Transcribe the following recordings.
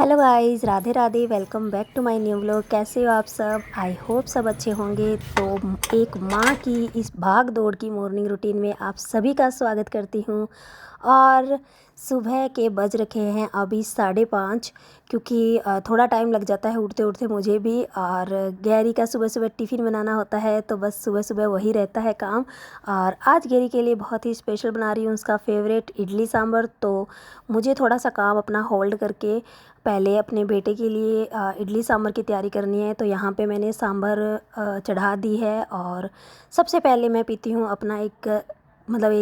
Hello guys, Radhe Radhe. Welcome back to my new vlog. कैसे हो आप सब? आई होप सब अच्छे होंगे। तो एक माँ की इस भाग दौड़ की मॉर्निंग रूटीन में आप सभी का स्वागत करती हूँ। और सुबह के बज रखे हैं अभी 5:30, क्योंकि थोड़ा टाइम लग जाता है उठते उठते मुझे भी। और गैरी का सुबह सुबह टिफ़िन बनाना होता है, तो बस सुबह सुबह वही रहता है काम। और आज गैरी के लिए बहुत ही स्पेशल बना रही हूँ, उसका फेवरेट इडली सांभर। तो मुझे थोड़ा सा काम अपना होल्ड करके पहले अपने बेटे के लिए इडली सांभर की तैयारी करनी है। तो यहाँ पे मैंने सांभर चढ़ा दी है। और सबसे पहले मैं पीती हूँ अपना एक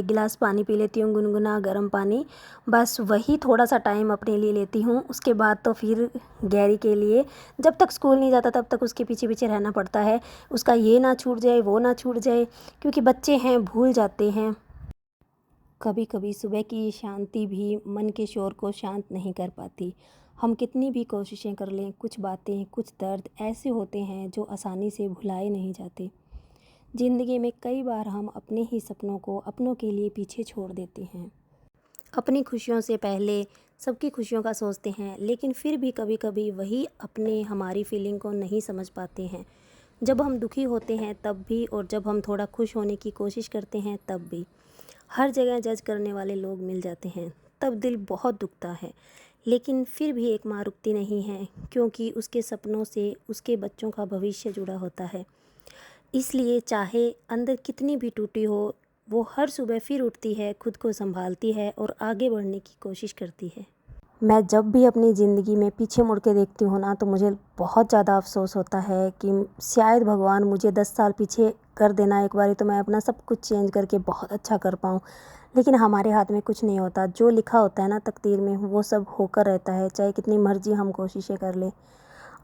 गिलास पानी पी लेती हूँ, गुनगुना गर्म पानी। बस वही थोड़ा सा टाइम अपने लिए लेती हूँ। उसके बाद तो फिर गैरी के लिए, जब तक स्कूल नहीं जाता तब तक उसके पीछे पीछे रहना पड़ता है। उसका ये ना छूट जाए, वो ना छूट जाए, क्योंकि बच्चे हैं, भूल जाते हैं। कभी कभी सुबह की शांति भी मन के शोर को शांत नहीं कर पाती। हम कितनी भी कोशिशें कर लें, कुछ बातें, कुछ दर्द ऐसे होते हैं जो आसानी से भुलाए नहीं जाते। ज़िंदगी में कई बार हम अपने ही सपनों को अपनों के लिए पीछे छोड़ देते हैं। अपनी खुशियों से पहले सबकी खुशियों का सोचते हैं, लेकिन फिर भी कभी कभी वही अपने हमारी फीलिंग को नहीं समझ पाते हैं। जब हम दुखी होते हैं तब भी, और जब हम थोड़ा खुश होने की कोशिश करते हैं तब भी। हर जगह जज करने वाले लोग मिल जाते हैं, तब दिल बहुत दुखता है। लेकिन फिर भी एक माँ रुकती नहीं है, क्योंकि उसके सपनों से उसके बच्चों का भविष्य जुड़ा होता है। इसलिए चाहे अंदर कितनी भी टूटी हो, वो हर सुबह फिर उठती है, खुद को संभालती है और आगे बढ़ने की कोशिश करती है। मैं जब भी अपनी ज़िंदगी में पीछे मुड़ के देखती हूँ ना, तो मुझे बहुत ज़्यादा अफ़सोस होता है कि शायद भगवान मुझे 10 साल पीछे कर देना एक बारी, तो मैं अपना सब कुछ चेंज करके बहुत अच्छा कर पाऊँ। लेकिन हमारे हाथ में कुछ नहीं होता। जो लिखा होता है ना तकदीर में, वो सब होकर रहता है, चाहे कितनी मर्ज़ी हम कोशिशें कर लें।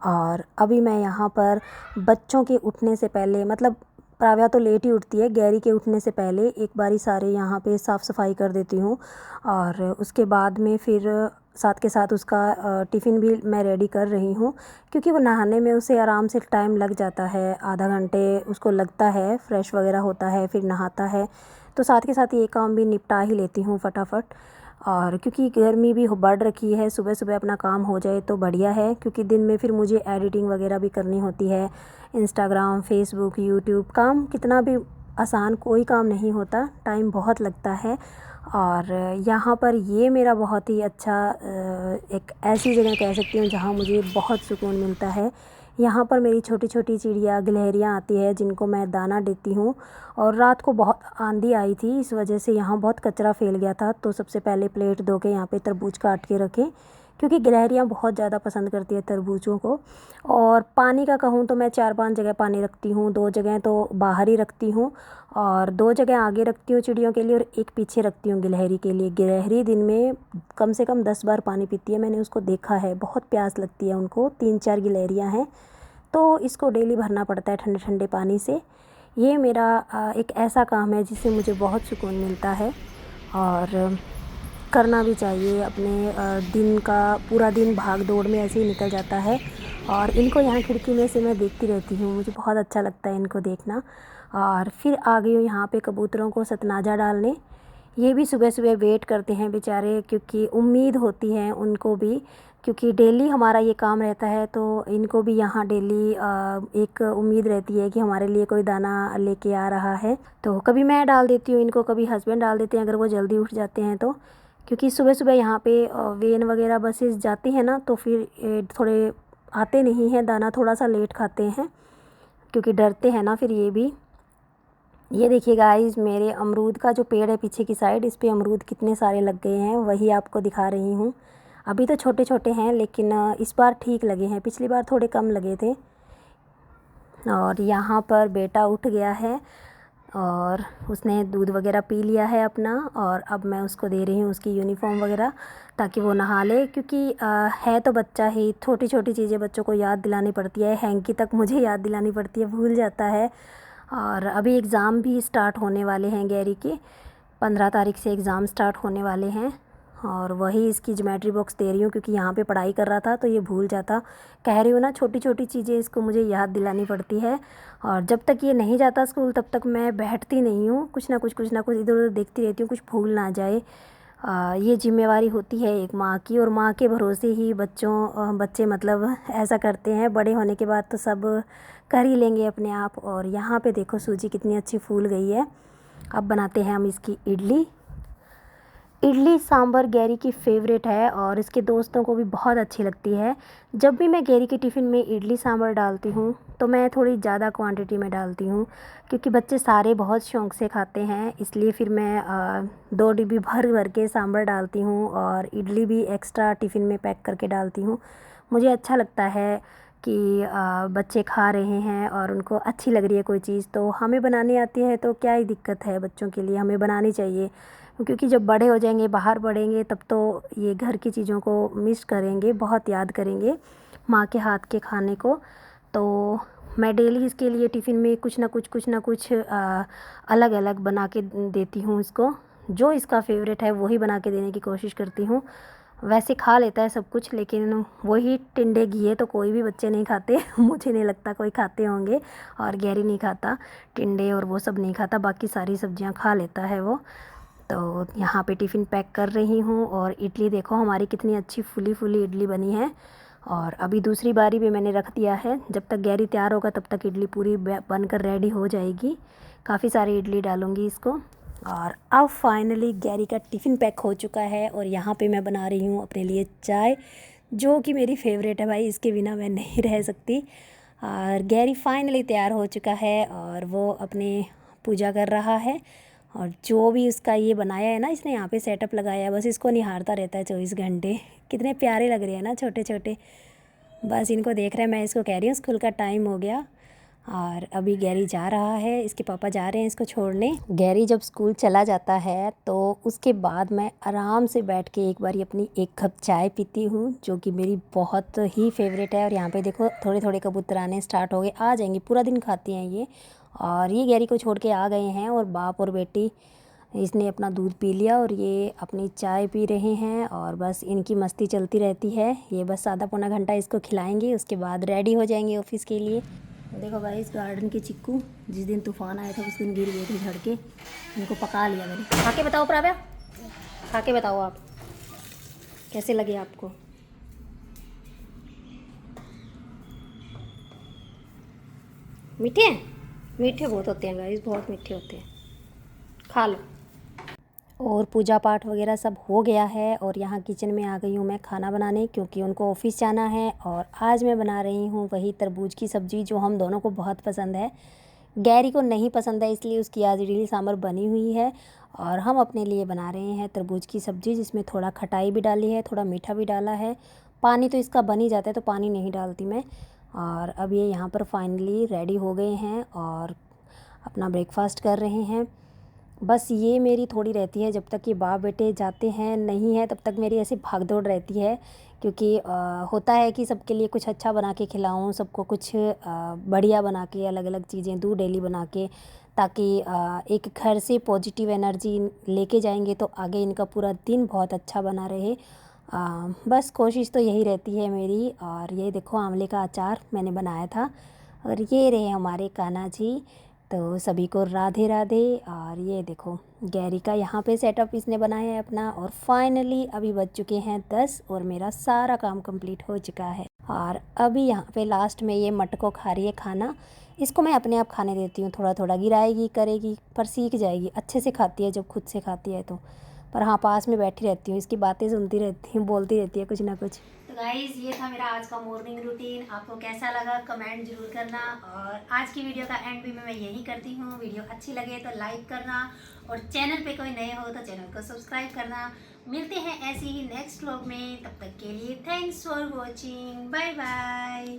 और अभी मैं यहाँ पर बच्चों के उठने से पहले, मतलब प्राव्या तो लेट ही उठती है, गैरी के उठने से पहले एक बारी सारे यहाँ पे साफ़ सफाई कर देती हूँ। और उसके बाद में फिर साथ के साथ उसका टिफ़िन भी मैं रेडी कर रही हूँ, क्योंकि वो नहाने में उसे आराम से टाइम लग जाता है, आधा घंटे उसको लगता है। फ्रेश वगैरह होता है, फिर नहाता है, तो साथ के साथ ये काम भी निपटा ही लेती हूँ फटाफट। और क्योंकि गर्मी भी बढ़ रखी है, सुबह सुबह अपना काम हो जाए तो बढ़िया है, क्योंकि दिन में फिर मुझे एडिटिंग वगैरह भी करनी होती है। इंस्टाग्राम, फेसबुक, यूट्यूब, काम कितना भी आसान कोई काम नहीं होता, टाइम बहुत लगता है। और यहाँ पर ये मेरा बहुत ही अच्छा एक ऐसी जगह कह सकती हूँ जहाँ मुझे बहुत सुकून मिलता है। यहाँ पर मेरी छोटी छोटी चिड़िया गिलहरियाँ आती है, जिनको मैं दाना देती हूँ। और रात को बहुत आंधी आई थी, इस वजह से यहाँ बहुत कचरा फैल गया था। तो सबसे पहले प्लेट धो के यहाँ पे तरबूज काट के रखे, क्योंकि गिलहरियाँ बहुत ज़्यादा पसंद करती है तरबूजों को। और पानी का कहूँ तो मैं 4-5 जगह पानी रखती हूँ, 2 जगह तो बाहर ही रखती हूँ, और 2 जगह आगे रखती हूँ चिड़ियों के लिए, और एक पीछे रखती हूँ गिलहरी के लिए। गिलहरी दिन में कम से कम 10 बार पानी पीती है, मैंने उसको देखा है, बहुत प्यास लगती है उनको। 3-4 गिलहरियाँ हैं, तो इसको डेली भरना पड़ता है ठंडे ठंडे पानी से। ये मेरा एक ऐसा काम है जिससे मुझे बहुत सुकून मिलता है, और करना भी चाहिए। अपने दिन का पूरा दिन भाग दौड़ में ऐसे ही निकल जाता है। और इनको यहाँ खिड़की में से मैं देखती रहती हूँ, मुझे बहुत अच्छा लगता है इनको देखना। और फिर आ गई हूँ यहाँ पे कबूतरों को सतनाजा डालने। ये भी सुबह सुबह वेट करते हैं बेचारे, क्योंकि उम्मीद होती है उनको भी, क्योंकि डेली हमारा ये काम रहता है। तो इनको भी यहाँ डेली एक उम्मीद रहती है कि हमारे लिए कोई दाना लेके आ रहा है। तो कभी मैं डाल देती हूँ इनको, कभी हस्बैंड डाल देते हैं अगर वो जल्दी उठ जाते हैं तो। क्योंकि सुबह सुबह यहाँ पे वेन वगैरह बसेस जाती हैं ना, तो फिर थोड़े आते नहीं हैं, दाना थोड़ा सा लेट खाते हैं, क्योंकि डरते हैं ना फिर ये भी। ये देखिए गाइस, मेरे अमरूद का जो पेड़ है पीछे की साइड, इस पे अमरूद कितने सारे लग गए हैं, वही आपको दिखा रही हूँ। अभी तो छोटे छोटे हैं, लेकिन इस बार ठीक लगे हैं, पिछली बार थोड़े कम लगे थे। और यहाँ पर बेटा उठ गया है, और उसने दूध वगैरह पी लिया है अपना। और अब मैं उसको दे रही हूँ उसकी यूनिफ़ॉर्म वगैरह, ताकि वो नहा ले, क्योंकि है तो बच्चा ही, छोटी छोटी चीज़ें बच्चों को याद दिलानी पड़ती है। हैंकी तक मुझे याद दिलानी पड़ती है, भूल जाता है। और अभी एग्ज़ाम भी स्टार्ट होने वाले हैं गैरी के, 15 तारीख से एग्ज़ाम स्टार्ट होने वाले हैं। और वही इसकी ज्योमेट्री बॉक्स दे रही हूँ, क्योंकि यहाँ पे पढ़ाई कर रहा था तो ये भूल जाता। कह रही हूँ ना, छोटी छोटी चीज़ें इसको मुझे याद दिलानी पड़ती है। और जब तक ये नहीं जाता स्कूल तब तक मैं बैठती नहीं हूँ, कुछ ना कुछ इधर उधर देखती रहती हूँ, कुछ भूल ना जाए। ये जिम्मेवारी होती है एक माँ की, और माँ के भरोसे ही बच्चे मतलब ऐसा करते हैं। बड़े होने के बाद तो सब कर ही लेंगे अपने आप। और यहाँ पे देखो सूजी कितनी अच्छी फूल गई है। अब बनाते हैं हम इसकी इडली। इडली सांभर गैरी की फ़ेवरेट है और इसके दोस्तों को भी बहुत अच्छी लगती है। जब भी मैं गैरी के टिफ़िन में इडली सांभर डालती हूँ तो मैं थोड़ी ज़्यादा क्वांटिटी में डालती हूँ, क्योंकि बच्चे सारे बहुत शौक़ से खाते हैं। इसलिए फिर मैं 2 डिब्बी भर भर के सांभर डालती हूँ और इडली भी एक्स्ट्रा टिफ़िन में पैक करके डालती हूँ। मुझे अच्छा लगता है कि बच्चे खा रहे हैं और उनको अच्छी लग रही है कोई चीज़, तो हमें बनानी आती है तो क्या ही दिक्कत है। बच्चों के लिए हमें बनानी चाहिए, क्योंकि जब बड़े हो जाएंगे, बाहर बढ़ेंगे, तब तो ये घर की चीज़ों को मिस करेंगे, बहुत याद करेंगे माँ के हाथ के खाने को। तो मैं डेली इसके लिए टिफ़िन में कुछ ना कुछ अलग अलग बना के देती हूँ इसको। जो इसका फेवरेट है वही बना के देने की कोशिश करती हूँ। वैसे खा लेता है सब कुछ, लेकिन वही टिंडे घिये तो कोई भी बच्चे नहीं खाते मुझे नहीं लगता कोई खाते होंगे। और गैरी नहीं खाता टिंडे, और वो सब नहीं खाता, बाकी सारी सब्जियां खा लेता है वो। तो यहाँ पे टिफ़िन पैक कर रही हूँ। और इडली देखो हमारी कितनी अच्छी फुली फुली इडली बनी है। और अभी दूसरी बारी भी मैंने रख दिया है, जब तक गैरी तैयार होगा तब तक इडली पूरी बनकर रेडी हो जाएगी। काफ़ी सारी इडली डालूँगी इसको। और अब फाइनली गैरी का टिफ़िन पैक हो चुका है और यहाँ पे मैं बना रही हूँ अपने लिए चाय, जो कि मेरी फेवरेट है भाई, इसके बिना मैं नहीं रह सकती। और गैरी फाइनली तैयार हो चुका है और वो अपने पूजा कर रहा है। और जो भी उसका ये बनाया है ना, इसने यहाँ पे सेटअप लगाया है, बस इसको निहारता रहता है 24 घंटे। कितने प्यारे लग रहे हैं ना छोटे छोटे, बस इनको देख रहे हैं। मैं इसको कह रही हूँ स्कूल का टाइम हो गया और अभी गैरी जा रहा है, इसके पापा जा रहे हैं इसको छोड़ने। गैरी जब स्कूल चला जाता है तो उसके बाद मैं आराम से बैठ के एक बारी अपनी 1 कप चाय पीती हूँ, जो कि मेरी बहुत ही फेवरेट है। और यहाँ पे देखो थोड़े थोड़े कबूतर आने स्टार्ट हो गए, आ जाएंगे, पूरा दिन खाती हैं ये। और ये गैरी को छोड़ के आ गए हैं और बाप और बेटी, इसने अपना दूध पी लिया और ये अपनी चाय पी रहे हैं। और बस इनकी मस्ती चलती रहती है। ये बस आधा पौना घंटा इसको खिलाएंगे, उसके बाद रेडी हो जाएंगे ऑफिस के लिए। देखो भाई इस गार्डन के चिक्कू जिस दिन तूफान आया था उस दिन गिर गए थे झड़ के, इनको पका लिया मैंने। खा के बताओ प्राव्या, खा के बताओ आप कैसे लगे आपको। मीठे हैं, मीठे बहुत होते हैं गाइस, बहुत मीठे होते हैं, खा लो। और पूजा पाठ वगैरह सब हो गया है और यहाँ किचन में आ गई हूँ मैं खाना बनाने, क्योंकि उनको ऑफिस जाना है। और आज मैं बना रही हूँ वही तरबूज की सब्ज़ी जो हम दोनों को बहुत पसंद है। गैरी को नहीं पसंद है, इसलिए उसकी आज इडली सांभर बनी हुई है और हम अपने लिए बना रहे हैं तरबूज की सब्ज़ी, जिसमें थोड़ा खटाई भी डाली है, थोड़ा मीठा भी डाला है। पानी तो इसका बन ही जाता है तो पानी नहीं डालती मैं। और अब ये यहाँ पर फाइनली रेडी हो गए हैं और अपना ब्रेकफास्ट कर रहे हैं। बस ये मेरी थोड़ी रहती है, जब तक ये बाप बेटे जाते हैं नहीं है तब तक मेरी ऐसी भाग दौड़ रहती है, क्योंकि होता है कि सबके लिए कुछ अच्छा बना के खिलाऊं, सबको कुछ बढ़िया बना के, अलग अलग चीज़ें दूँ डेली बना के, ताकि एक घर से पॉजिटिव एनर्जी लेके जाएंगे तो आगे इनका पूरा दिन बहुत अच्छा बना रहे। बस कोशिश तो यही रहती है मेरी। और ये देखो आंवले का अचार मैंने बनाया था। और ये रहे हमारे कान्हा जी, तो सभी को राधे राधे। और ये देखो गैरी का यहाँ पे सेटअप इसने बनाया है अपना। और फाइनली अभी बज चुके हैं 10 और मेरा सारा काम कंप्लीट हो चुका है। और अभी यहाँ पे लास्ट में ये मटको खा रही है खाना। इसको मैं अपने आप खाने देती हूँ, थोड़ा थोड़ा गिराएगी करेगी, पर सीख जाएगी, अच्छे से खाती है जब खुद से खाती है तो। पर हाँ पास में बैठी रहती हूँ, इसकी बातें सुनती रहती हूँ, बोलती रहती है कुछ ना कुछ। तो गाइज़ ये था मेरा आज का मॉर्निंग रूटीन। आपको कैसा लगा कमेंट जरूर करना। और आज की वीडियो का एंड भी मैं यही करती हूँ। वीडियो अच्छी लगे तो लाइक करना और चैनल पे कोई नए हो तो चैनल को सब्सक्राइब करना। मिलते हैं ऐसे ही नेक्स्ट व्लॉग में, तब तक के लिए thanks for watching, bye bye.